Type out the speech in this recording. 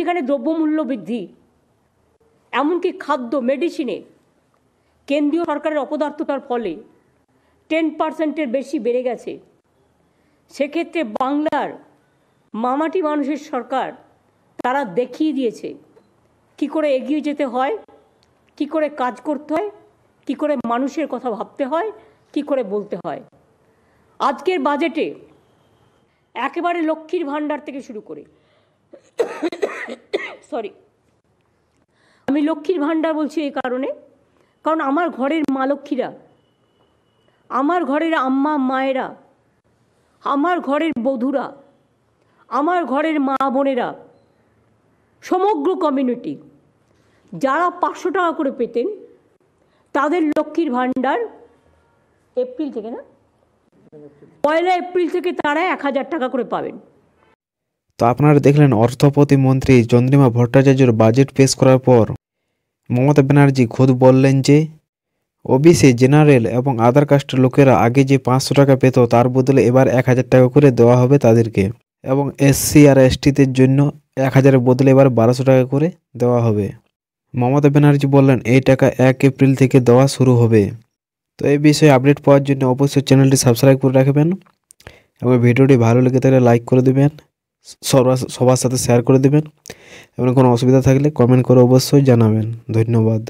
সেখানে দ্রব্যমূল্য বৃদ্ধি, এমনকি খাদ্য মেডিসিনে কেন্দ্রীয় সরকারের অপদার্থতার ফলে 10%-এর বেশি বেড়ে গেছে। সেক্ষেত্রে বাংলার মামাটি মানুষের সরকার তারা দেখিয়ে দিয়েছে কি করে এগিয়ে যেতে হয়, কি করে কাজ করতে হয়, কি করে মানুষের কথা ভাবতে হয়, কি করে বলতে হয়। আজকের বাজেটে একেবারে লক্ষ্মীর ভাণ্ডার থেকে শুরু করে আমি লক্ষ্মীর ভাণ্ডার বলছি এই কারণে, কারণ আমার ঘরের মা লক্ষ্মীরা, আমার ঘরের আম্মা মায়েরা, আমার ঘরের বধূরা, আমার ঘরের মা বোনেরা, সমগ্র কমিউনিটি যারা 500 টাকা করে পেতেন তাদের লক্ষ্মীর ভাণ্ডার এপ্রিল থেকে, না 1 এপ্রিল থেকে তারা 1000 টাকা করে পাবেন। তো আপনারা দেখলেন অর্থ প্রতিমন্ত্রী চন্দ্রিমা ভট্টাচার্যের বাজেট পেশ করার পর মমতা ব্যানার্জি খোদ বললেন যে ওবিসি, জেনারেল এবং আদার কাস্টের লোকেরা আগে যে 500 টাকা পেত তার বদলে এবার 1000 টাকা করে দেওয়া হবে তাদেরকে, এবং এসসি আর এসটিদের জন্য 1000-এর বদলে এবার 1200 টাকা করে দেওয়া হবে। মমতা ব্যানার্জি বললেন এই টাকা 1 এপ্রিল থেকে দেওয়া শুরু হবে। তো এই বিষয়ে আপডেট পাওয়ার জন্য অবশ্যই চ্যানেলটি সাবস্ক্রাইব করে রাখবেন এবং ভিডিওটি ভালো লেগে থাকলে লাইক করে দেবেন, সবার সাথে শেয়ার করে দেবেন এবং কোনো অসুবিধা থাকলে কমেন্ট করে অবশ্যই জানাবেন। ধন্যবাদ।